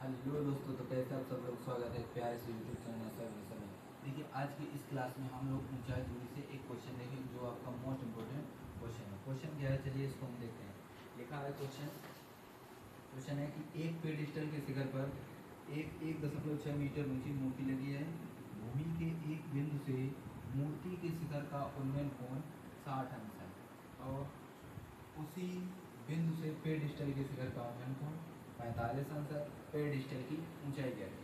Hello दोस्तों, तो कैसे आप सब लोग। स्वागत है प्यारे से यूट्यूब चैनल सर्विस में। देखिए, आज की इस क्लास में हम लोग ऊंचाई दूरी से एक क्वेश्चन देखेंगे जो आपका मोस्ट इम्पोर्टेंट क्वेश्चन है। क्वेश्चन क्या है, चलिए इसको हम देखते हैं। लिखा है क्वेश्चन है कि एक पेडिस्टल के शिखर पर एक 1.6 मीटर ऊंची मूर्ति लगी है। भूमि के एक बिंदु से मूर्ति के शिखर का उन्नयन कोण 60 अंश है और उसी बिंदु से पेडिस्टल के शिखर का उन्नयन कोण 45 अंश है। पेडिस्टल की ऊंचाई क्या है।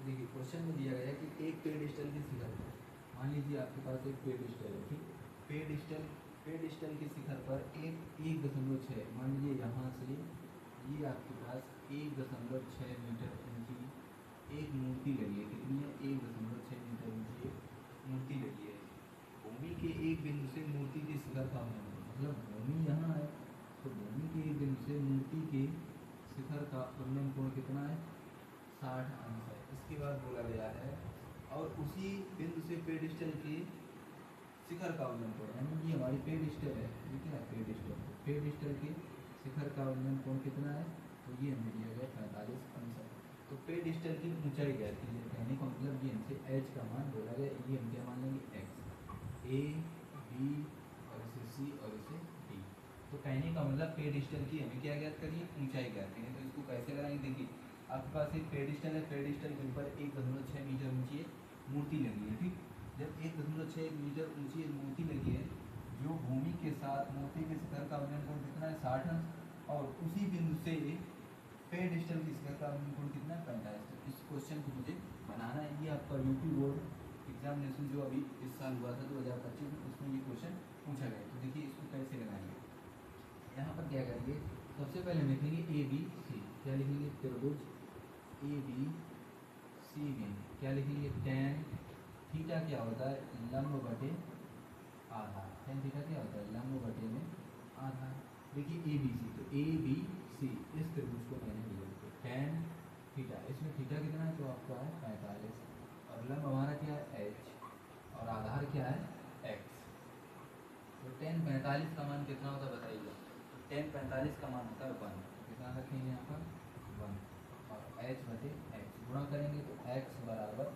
देखिए, क्वेश्चन में दिया गया है कि एक पेडिस्टल के शिखर पर, मान लीजिए आपके पास एक पेडिस्टल है, ठीक। पेडिस्टल के शिखर पर एक 1.6, मान लीजिए यहाँ से ये आपके पास 1.6 मीटर ऊंची एक मूर्ति लगी है। कितनी है? 1.6 मीटर ऊंची एक मूर्ति लगी है। भूमि के एक बिंदु से मूर्ति के शिखर का उन्नयन, मतलब भूमि यहाँ है तो भूमि के एक बिंदु से मूर्ति के शिखर का उन्नयन कोण कितना है? 60 अंश है। इसके बाद बोला गया है और उसी बिंदु से पेडिस्टल के शिखर का उन्नयन कोण, यानी ये हमारी पेडिस्टल है, ये क्या है? पेडिस्टल के शिखर का उन्नयन कोण कितना है? तो ये हमें दिया गया 45 अंश है। तो पेडिस्टल की ऊंचाई क्या है? कहने का मतलब ये हमसे एच का मान बोला गया, ये हम क्या मान लेंगे? एक्स। ए बी और इसे सी और इसे डी। तो कहने का मतलब पेडिस्टल की हमें क्या ज्ञात करनी है? ऊंचाई ज्ञात करनी है। तो इसको कैसे कराएंगे? देखिए, आपके पास एक पेडिस्टल है, पेडिस्टल के ऊपर 1.6 मीटर ऊंची मूर्ति लगी है, ठीक। जब 1.6 मीटर ऊंची मूर्ति लगी है, जो भूमि के साथ मूर्ति के शिखर का उन्नयन कोण कितना है? 60 अंश। और उसी बिंदु से पेडिस्टल के शिखर का उन्नयन कोण कितना है? 45। तो इस क्वेश्चन को मुझे बनाना है। ये आपका यूपी बोर्ड एग्जामिनेशन जो अभी इस साल हुआ था 2025 में, उसमें ये क्वेश्चन पूछा गया। तो देखिए, इसको कैसे लगाएंगे। यहाँ पर क्या करेंगे, सबसे पहले लिखेंगे ए बी सी। क्या लिखेंगे? त्रिभुज ए बी सी में क्या लिखेंगे? tan थीटा क्या होता है? लंब बटे आधार। tan थीटा क्या होता है? लंब बटे में आधार। देखिए ए बी सी, तो ए बी सी इस त्रिभुज को मैंने लिया तो tan थीटा, इसमें थीटा कितना है? तो आपका है 45 और लंब हमारा क्या है? h और आधार क्या है? x। तो tan 45 का मान कितना होता है बताइए। तो tan 45 का मान होता है 1। कितना रखेंगे यहाँ पर? 1 और h बटे x गुणा करेंगे तो x बराबर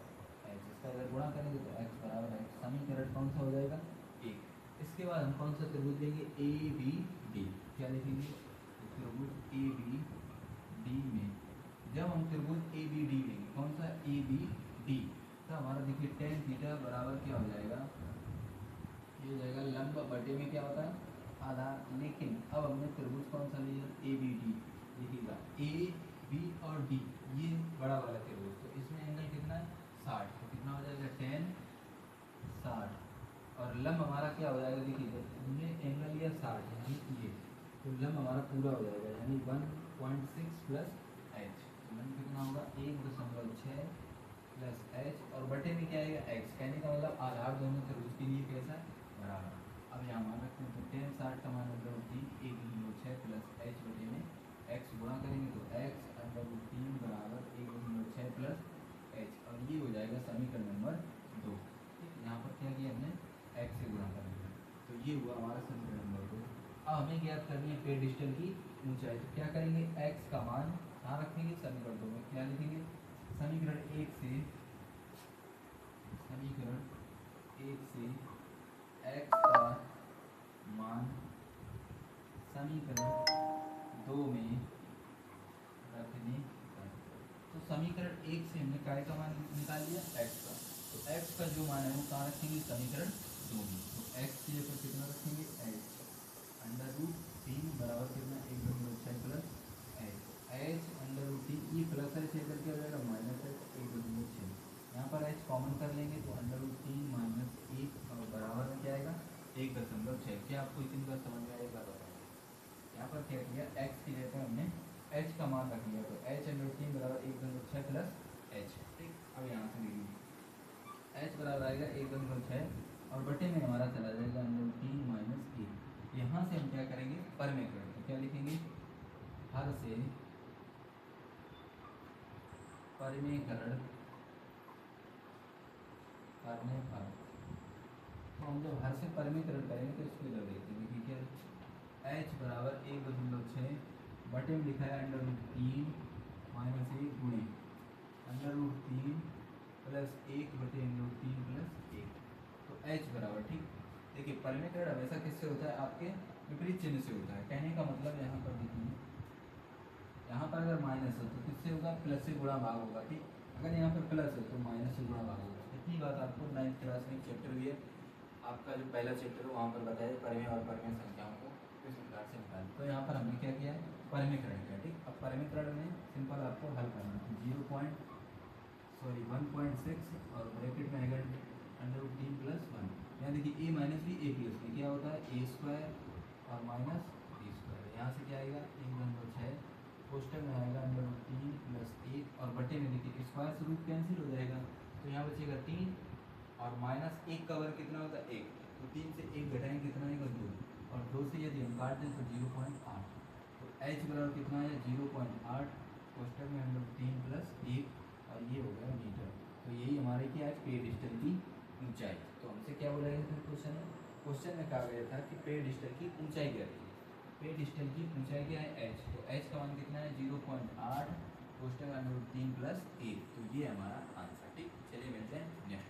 h। इसका अगर गुणा करेंगे तो x बराबर h। समीकरण कौन सा हो जाएगा? 1। इसके बाद हम कौन सा त्रिभुज लेंगे? A B D. क्या लिखेंगे? त्रिभुज ए बी डी में जब हम त्रिभुज ए बी डी लेंगे, कौन सा? ए बी डी, तो हमारा देखिए tan थीटा बराबर क्या हो जाएगा? ये हो जाएगा लंब बटे में क्या होता है? आधार। लेकिन अब हमने त्रिभुज कौन सा लिया? A B D. देखिएगा ए बी और डी, ये बड़ा वाला त्रिभुज, तो इसमें एंगल कितना है? 60। तो कितना हो जाएगा? tan 60 और लंब हमारा क्या हो जाएगा? देखिए, हमने एंगल लिया 60, यानी ये, तो लंब हमारा पूरा हो जाएगा, यानी 1.6 प्लस h। तो लंब कितना होगा? 1.6 प्लस h और बटे में क्या आएगा? x। कहने का मतलब आधार दोनों त्रिभुज के लिए कैसा है? बराबर। अब यहाँ मान रखते हैं, तो tan 60 का मान √3 1.6 प्लस h बटे में x गुणा करेंगे तो x √3 बराबर 1.6 प्लस h और ये हो जाएगा समीकरण नंबर 2। ठीक, यहाँ पर क्या किया हमने? x से गुणा करेंगे, तो ये हुआ हमारा समीकरण नंबर 2। अब हमें ज्ञात करनी है पेडिस्टल की ऊंचाई। तो क्या करेंगे? x का मान कहाँ रखेंगे? समीकरण 2 में। क्या लिखेंगे? समीकरण 1 से x का मान समीकरण 2 में रखने पर, तो समीकरण 1 से हमने काय का मान निकाल लिया? x का। तो x का जो मान है वो कहाँ रखेंगे? समीकरण 2 में। तो x के ऊपर कितना रखेंगे? h √3 बराबर कितना? 1.6 प्लस h √3, ये प्लस h करके हो जाएगा माइनस h 1.6। यहाँ पर h कॉमन कर लेंगे तो √3 माइनस 1 और बराबर में क्या आएगा? 1.6। क्या आपको इतनी बात समझ में आएगा? बताइए। यहाँ पर क्या किया? x की जगह हमने h का मान रख लिया, तो h √3 बराबर 1.6 प्लस h। ठीक, अब यहाँ से लिखिए h बराबर आएगा 1.6 और बटे में हमारा चला जाएगा √3 माइनस 1। यहाँ से हम क्या करेंगे? परमेकरण। तो क्या लिखेंगे? हर से परमेकरण करने पर, तो हम जब हर से परमेकरण करेंगे तो इसको इधर देखते हैं। देखिए क्या h बराबर 1.6 बटे में लिखा है √3 से गुणे √3 प्लस 1/√3 प्लस 1, तो h बराबर, ठीक। देखिए परिमेयकरण हमेशा किससे होता है, आपके विपरीत चिन्ह से होता है। कहने का मतलब यहाँ पर देखिए, यहाँ पर अगर माइनस है तो किससे होगा, प्लस से गुणा भाग होगा, ठीक। अगर यहाँ पर प्लस है तो माइनस से गुणा भाग होगा। इतनी बात आपको 9th क्लास में चैप्टर भी है आपका, जो पहला चैप्टर है वहाँ पर बताया परिमेय और परिमेय संख्याओं को किस प्रकार से निकालें। तो यहाँ पर हमने क्या किया है, परिमेयकरण किया, ठीक। अब परिमेयकरण में सिंपल आपको हल करना है, 1.6 और ब्रैकेट में आएगा √3 प्लस 1। यहाँ देखिए a minus B A plus B क्या होता है, a² और माइनस b²। यहाँ से क्या आएगा, 1×6, कोष्टक में आएगा √3 प्लस 1 और बटे में देखिए स्क्वायर से रूट कैंसिल हो जाएगा, तो यहाँ बचेगा 3 और माइनस 1 का वर्ग कितना होता है 1, तो 3 से 1 घटाएंगे कितना आएगा 2, और 2 से यदि हम काट दें तो 0.8, तो h बराबर कितना है 0.8, कोष्टक में √3 प्लस 1 और ये हो गया मीटर। तो यही हमारे क्या है, पेडिस्टल की ऊंचाई। तो हमसे क्या बोला गया था क्वेश्चन में कहा गया था कि पेडिस्टल की ऊंचाई क्या है। पेडिस्टल की ऊंचाई क्या है h, तो h का मान कितना है 0.8, कोष्टक में √3 प्लस 1, तो ये हमारा आंसर, ठीक। चलिए मिलते हैं नेक्स्ट।